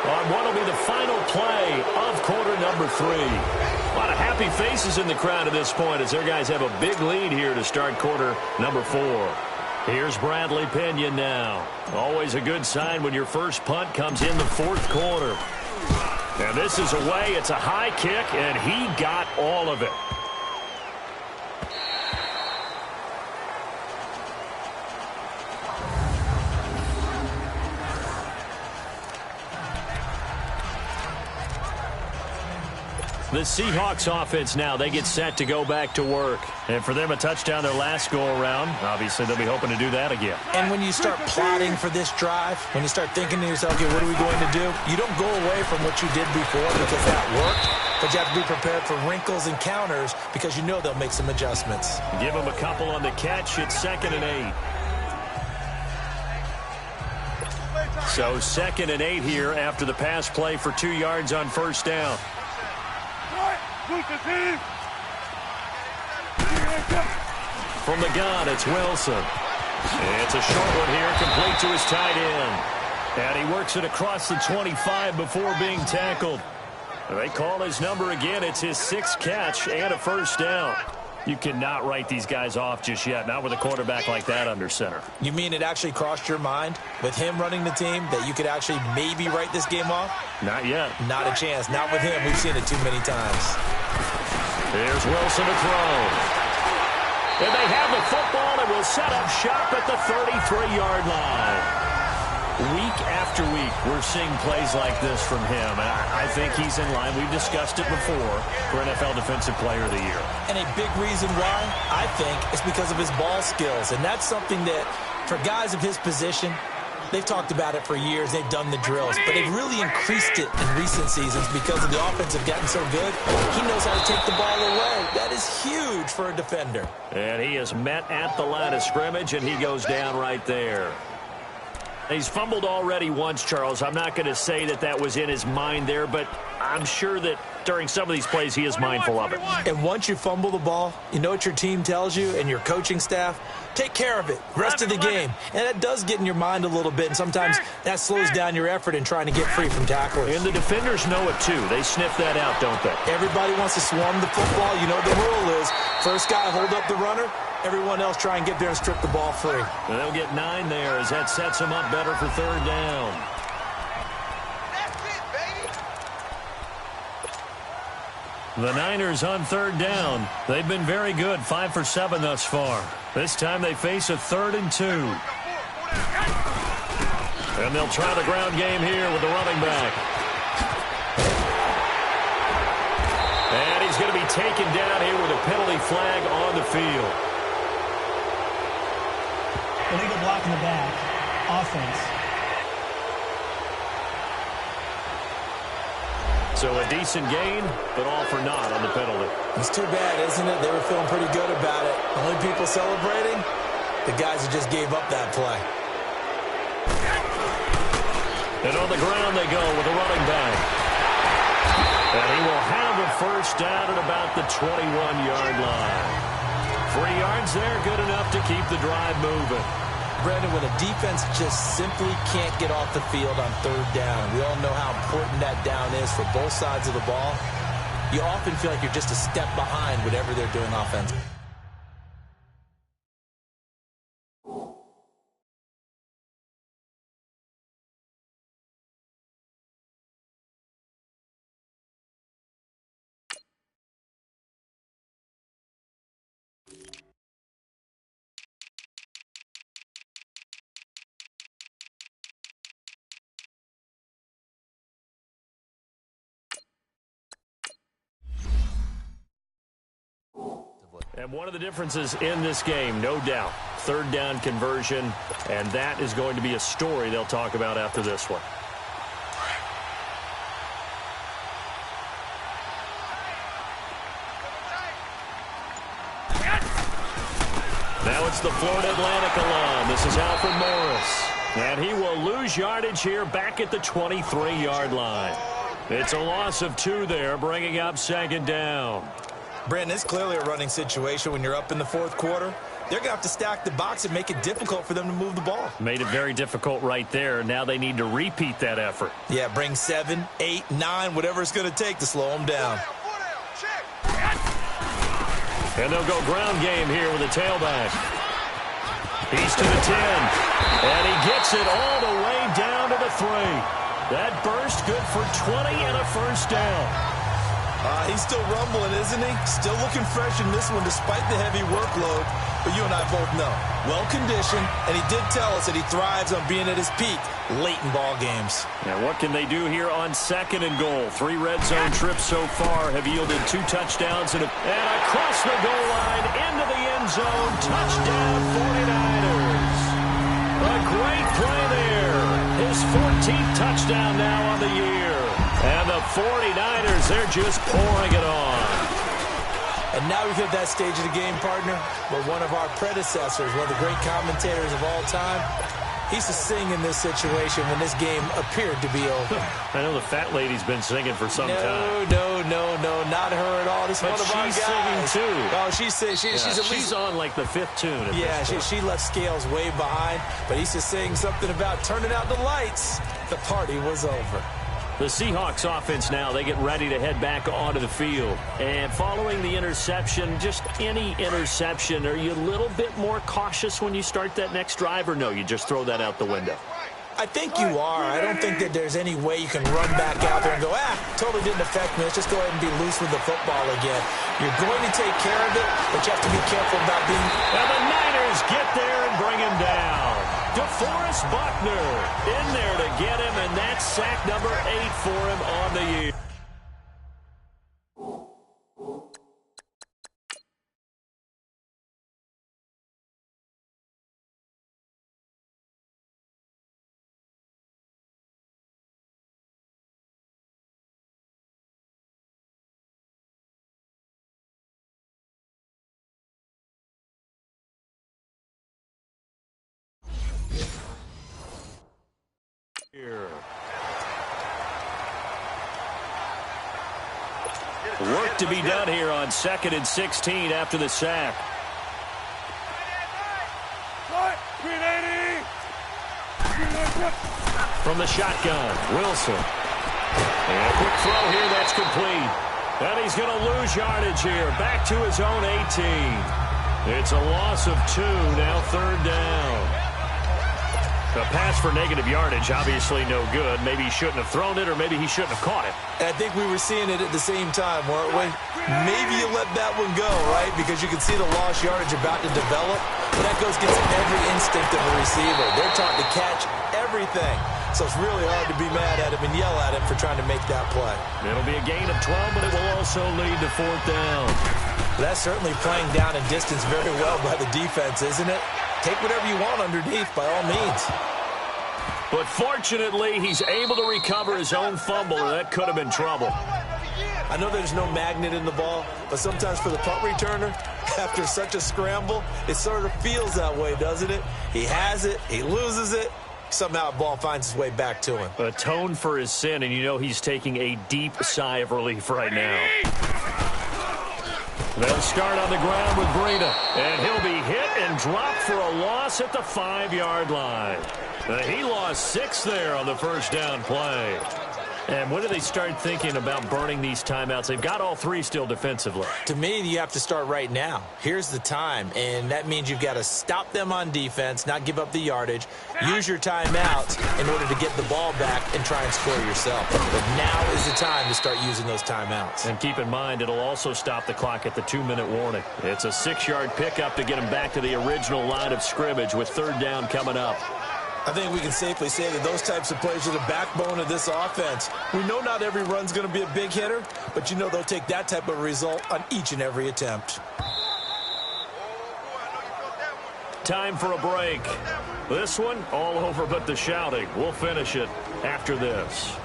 on what will be the final play of quarter number 3. A lot of happy faces in the crowd at this point as their guys have a big lead here to start quarter number 4. Here's Bradley Pinion now. Always a good sign when your first punt comes in the 4th quarter. And this is away. It's a high kick, and he got all of it. The Seahawks offense now, they get set to go back to work. And for them, a touchdown their last go-around. Obviously, they'll be hoping to do that again. And when you start plotting for this drive, when you start thinking to yourself, okay, what are we going to do? You don't go away from what you did before because that worked. But you have to be prepared for wrinkles and counters because you know they'll make some adjustments. Give them a couple on the catch. It's 2nd and 8. So 2nd and 8 here after the pass play for 2 yards on first down. From the gun, it's Wilson. It's a short one here, complete to his tight end. And he works it across the 25 before being tackled. They call his number again. It's his 6th catch and a first down. You cannot write these guys off just yet, not with a quarterback like that under center. You mean it actually crossed your mind with him running the team that you could actually maybe write this game off? Not yet. Not a chance. Not with him. We've seen it too many times. Here's Wilson to throw. And they have the football and will set up shop at the 33-yard line. Week after week, we're seeing plays like this from him. And I think he's in line. We've discussed it before for NFL Defensive Player of the Year. And a big reason why, I think, is because of his ball skills. And that's something that, for guys of his position, they've talked about it for years. They've done the drills. But they've really increased it in recent seasons because of the offense have gotten so good. He knows how to take the ball away. That is huge for a defender. And he is met at the line of scrimmage, and he goes down right there. He's fumbled already once, Charles. I'm not going to say that that was in his mind there, but I'm sure that during some of these plays he is mindful of it. And once you fumble the ball, you know what your team tells you and your coaching staff? Take care of it. Rest of the game. And that does get in your mind a little bit, and sometimes that slows down your effort in trying to get free from tacklers. And the defenders know it, too. They sniff that out, don't they? Everybody wants to swarm the football. You know the rule is first guy hold up the runner. Everyone else try and get there and strip the ball free. And they'll get 9 there as that sets them up better for 3rd down. The Niners on 3rd down. They've been very good, 5 for 7 thus far. This time they face a 3rd and 2. And they'll try the ground game here with the running back. And he's going to be taken down here with a penalty flag on the field. Illegal block in the back. Offense. So a decent gain, but all for naught on the penalty. It's too bad, isn't it? They were feeling pretty good about it. Only people celebrating? The guys who just gave up that play. And on the ground they go with a running back. And he will have a first down at about the 21-yard line. 3 yards there, good enough to keep the drive moving. Brandon, when a defense just simply can't get off the field on 3rd down, we all know how important that down is for both sides of the ball. You often feel like you're just a step behind whatever they're doing offensively. And one of the differences in this game, no doubt, 3rd down conversion, and that is going to be a story they'll talk about after this one. Now it's the Florida Atlantic alum. This is Alfred Morris. And he will lose yardage here back at the 23-yard line. It's a loss of 2 there, bringing up 2nd down. Brandon, it's clearly a running situation when you're up in the 4th quarter. They're going to have to stack the box and make it difficult for them to move the ball. Made it very difficult right there. Now they need to repeat that effort. Yeah, bring 7, 8, 9, whatever it's going to take to slow them down. And they'll go ground game here with a tailback. He's to the 10. And he gets it all the way down to the 3. That burst good for 20 and a first down. He's still rumbling, isn't he? Still looking fresh in this one despite the heavy workload. But you and I both know, well-conditioned, and he did tell us that he thrives on being at his peak late in ball games. Now what can they do here on 2nd and goal? 3 red zone trips so far have yielded 2 touchdowns and across the goal line into the end zone. Touchdown 49ers. A great play there. His 14th touchdown now on the year. And the 49ers, they're just pouring it on. And now we've hit that stage of the game, partner, where one of our predecessors, one of the great commentators of all time, He's to sing in this situation when this game appeared to be over. I know the fat lady's been singing for some time. No, not her at all. This is one of our guys. She's singing too. Oh, she's on like the 5th tune. Yeah, she left Scales way behind, but he's just saying something about turning out the lights. The party was over. The Seahawks offense now, they get ready to head back onto the field. And following the interception, just any interception, are you a little bit more cautious when you start that next drive, or no, you just throw that out the window? I think you are. I don't think that there's any way you can run back out there and go, totally didn't affect me. Let's just go ahead and be loose with the football again. You're going to take care of it, but you have to be careful about being... And the Niners get there and bring him down. DeForest Buckner in there to get him, and that's sack number 8 for him on the year. Work to be done here on 2nd and 16 after the sack. From the shotgun, Wilson. And a quick throw here, that's complete. And he's going to lose yardage here, back to his own 18. It's a loss of 2, now 3rd down. A pass for negative yardage, obviously no good. Maybe he shouldn't have thrown it, or maybe he shouldn't have caught it. I think we were seeing it at the same time, weren't we? Maybe you let that one go, right? Because you can see the lost yardage about to develop. But that goes against every instinct of a receiver. They're taught to catch everything. So it's really hard to be mad at him and yell at him for trying to make that play. It'll be a gain of 12, but it will also lead to 4th down. That's certainly playing down in distance very well by the defense, isn't it? Take whatever you want underneath, by all means. But fortunately, he's able to recover his own fumble, or that could have been trouble. I know there's no magnet in the ball, but sometimes for the punt returner, after such a scramble, it sort of feels that way, doesn't it? He has it, he loses it, somehow the ball finds its way back to him. Atone for his sin, and you know he's taking a deep sigh of relief right now. They'll start on the ground with Breida, and he'll be hit and dropped for a loss at the 5-yard line. He lost 6 there on the first down play. And when do they start thinking about burning these timeouts? They've got all 3 still defensively. To me, you have to start right now. Here's the time, and that means you've got to stop them on defense, not give up the yardage, use your timeouts in order to get the ball back and try and score yourself. But now is the time to start using those timeouts. And keep in mind, it'll also stop the clock at the 2-minute warning. It's a 6-yard pickup to get them back to the original line of scrimmage with 3rd down coming up. I think we can safely say that those types of plays are the backbone of this offense. We know not every run's going to be a big hitter, but you know they'll take that type of result on each and every attempt. Time for a break. This one, all over but the shouting. We'll finish it after this.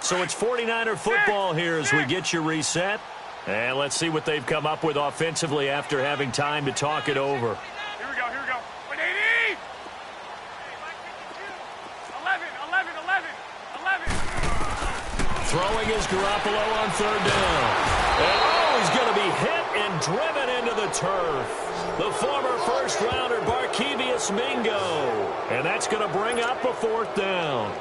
So it's 49er football here as we get you reset. And let's see what they've come up with offensively after having time to talk it over. Here we go. 180! 11. Throwing is Garoppolo on 3rd down. And he's going to be hit and driven into the turf. The former first-rounder Barkevious Mingo. And that's going to bring up a 4th down.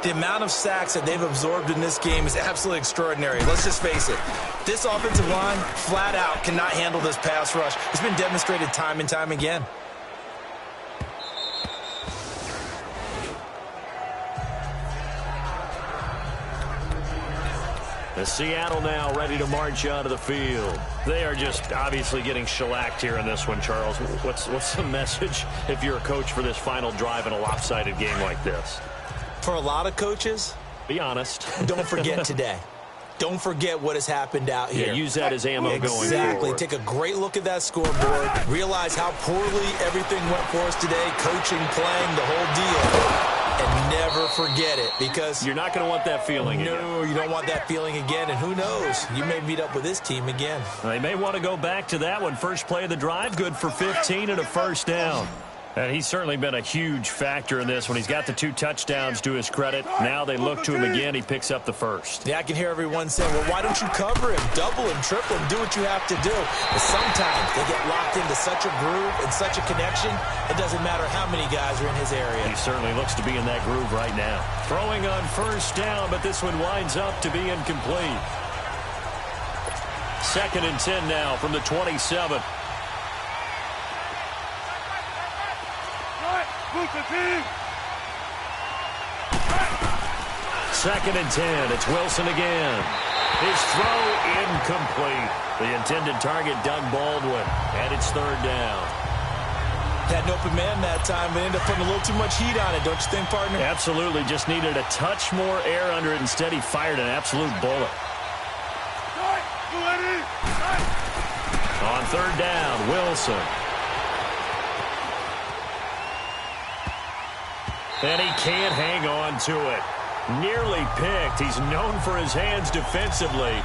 The amount of sacks that they've absorbed in this game is absolutely extraordinary. Let's just face it. This offensive line, flat out, cannot handle this pass rush. It's been demonstrated time and time again. The Seattle now ready to march onto the field. They are just obviously getting shellacked here in this one, Charles. What's the message if you're a coach for this final drive in a lopsided game like this? For a lot of coaches, be honest. don't forget today. don't forget what has happened out here. Yeah, use that as ammo going forward. Exactly. Take a great look at that scoreboard. Realize how poorly everything went for us today. Coaching, playing, the whole deal. And never forget it, because you're not going to want that feeling again. No, you don't want that feeling again. And who knows? You may meet up with this team again. They may want to go back to that one. First play of the drive, good for 15 and a first down. And he's certainly been a huge factor in this one. He's got the 2 touchdowns to his credit. Now they look to him again. He picks up the first. Yeah, I can hear everyone saying, well, why don't you cover him? Double him, triple him, do what you have to do. But sometimes they get locked into such a groove and such a connection, it doesn't matter how many guys are in his area. He certainly looks to be in that groove right now. Throwing on first down, but this one winds up to be incomplete. 2nd and 10 now from the 27. Second and 10. It's Wilson again. His throw incomplete. The intended target, Doug Baldwin. And it's 3rd down. Had an open man that time, but ended up putting a little too much heat on it, don't you think, partner? Absolutely. Just needed a touch more air under it. Instead, he fired an absolute bullet. On 3rd down, Wilson. And he can't hang on to it. Nearly picked. He's known for his hands defensively,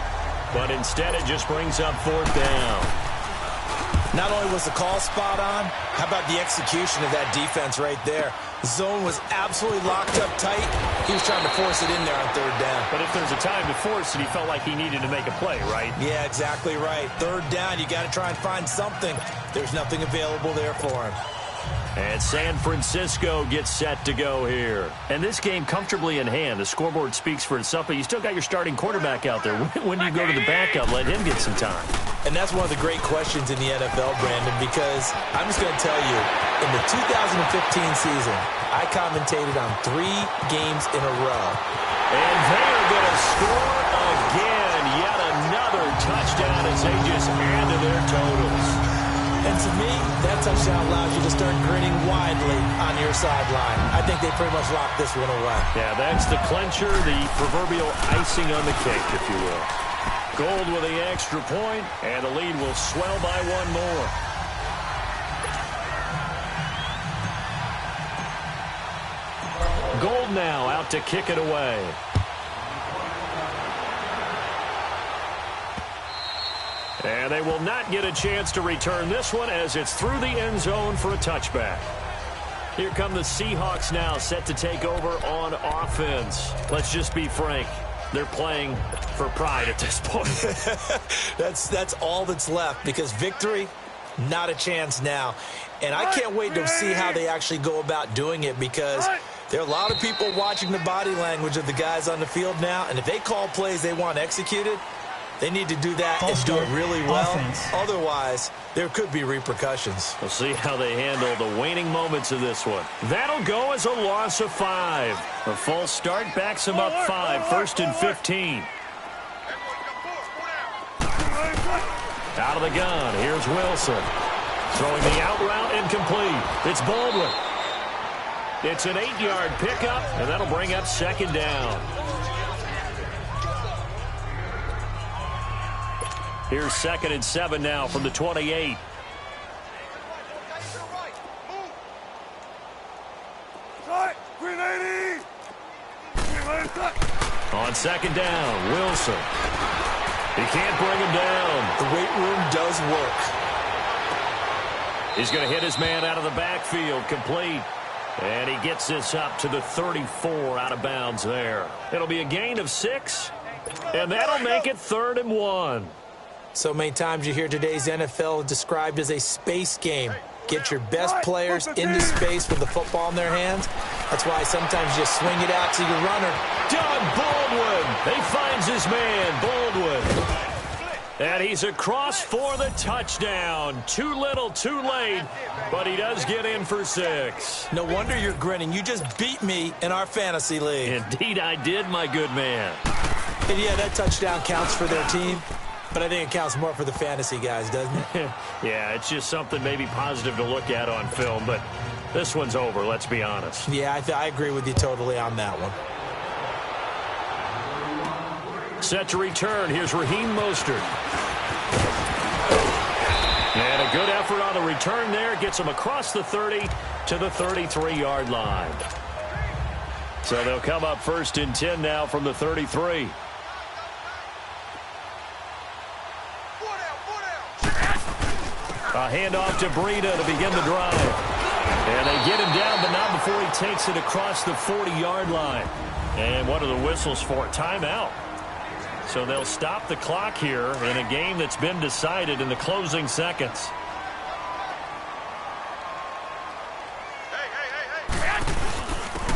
but instead it just brings up 4th down. Not only was the call spot on, how about the execution of that defense right there? The zone was absolutely locked up tight. He was trying to force it in there on 3rd down. But if there's a time to force it, he felt like he needed to make a play, right? Yeah, exactly right. 3rd down, you got to try and find something. There's nothing available there for him. And San Francisco gets set to go here. And this game comfortably in hand. The scoreboard speaks for itself, but you still got your starting quarterback out there. When do you go to the backup? Let him get some time. And that's one of the great questions in the NFL, Brandon, because I'm just going to tell you, in the 2015 season, I commentated on 3 games in a row. And they are going to score again. Yet another touchdown as they just add to their totals. And to me, that touchdown allows you to start grinning widely on your sideline. I think they pretty much locked this one away. Yeah, that's the clincher, the proverbial icing on the cake, if you will. Gold with the extra point, and the lead will swell by 1 more. Gold now out to kick it away. And they will not get a chance to return this one as it's through the end zone for a touchback. Here come the Seahawks now, set to take over on offense. Let's just be frank. They're playing for pride at this point. That's all that's left, because victory, not a chance now. And I can't wait to see how they actually go about doing it, because there are a lot of people watching the body language of the guys on the field now, and if they call plays they want executed, they need to do that and do it really well. Otherwise, there could be repercussions. We'll see how they handle the waning moments of this one. That'll go as a loss of 5. A false start backs them up 5. 1st and 15. Out of the gun. Here's Wilson. Throwing the out route incomplete. It's Baldwin. It's an 8-yard pickup, and that'll bring up 2nd down. Here's 2nd and 7 now from the 28. On 2nd down, Wilson. He can't bring him down. The weight room does work. He's going to hit his man out of the backfield, complete. And he gets this up to the 34, out of bounds there. It'll be a gain of 6, and that'll make it 3rd and 1. So many times you hear today's NFL described as a space game. Get your best players into space with the football in their hands. That's why sometimes you swing it out to your runner. Doug Baldwin. He finds his man, Baldwin. And he's across for the touchdown. Too little, too late, but he does get in for 6. No wonder you're grinning. You just beat me in our fantasy league. Indeed I did, my good man. And yeah, that touchdown counts for their team. But I think it counts more for the fantasy guys, doesn't it? Yeah, it's just something maybe positive to look at on film, but this one's over, let's be honest. Yeah, I agree with you totally on that one. Set to return. Here's Raheem Mostert. And a good effort on the return there. Gets him across the 30 to the 33-yard line. So they'll come up 1st and 10 now from the 33. A handoff to Breida to begin the drive. And they get him down, but not before he takes it across the 40-yard line. And what are the whistles for? Timeout. So they'll stop the clock here in a game that's been decided in the closing seconds.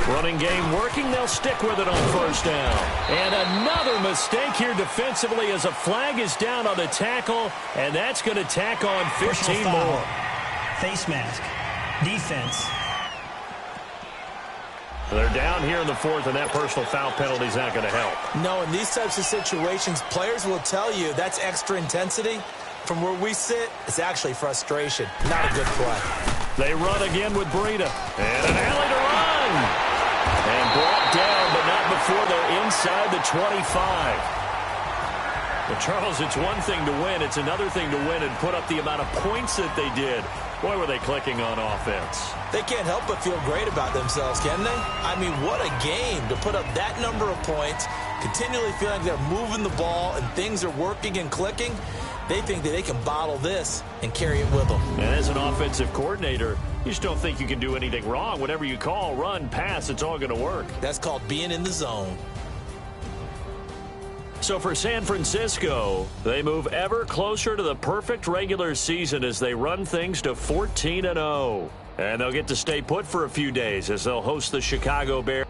Running game working. They'll stick with it on 1st down. And another mistake here defensively as a flag is down on the tackle, and that's going to tack on 15 more. Face mask. Defense. They're down here in the 4th, and that personal foul penalty is not going to help. No, in these types of situations, players will tell you that's extra intensity. From where we sit, it's actually frustration. Not a good play. They run again with Breida. And an alley to run. And brought down, but not before they're inside the 25. Well, Charles, it's one thing to win. It's another thing to win and put up the amount of points that they did. Boy, were they clicking on offense. They can't help but feel great about themselves, can they? I mean, what a game to put up that number of points, continually feeling they're moving the ball and things are working and clicking. They think that they can bottle this and carry it with them. And as an offensive coordinator, you just don't think you can do anything wrong. Whatever you call, run, pass, it's all going to work. That's called being in the zone. So for San Francisco, they move ever closer to the perfect regular season as they run things to 14-0. And they'll get to stay put for a few days as they'll host the Chicago Bears.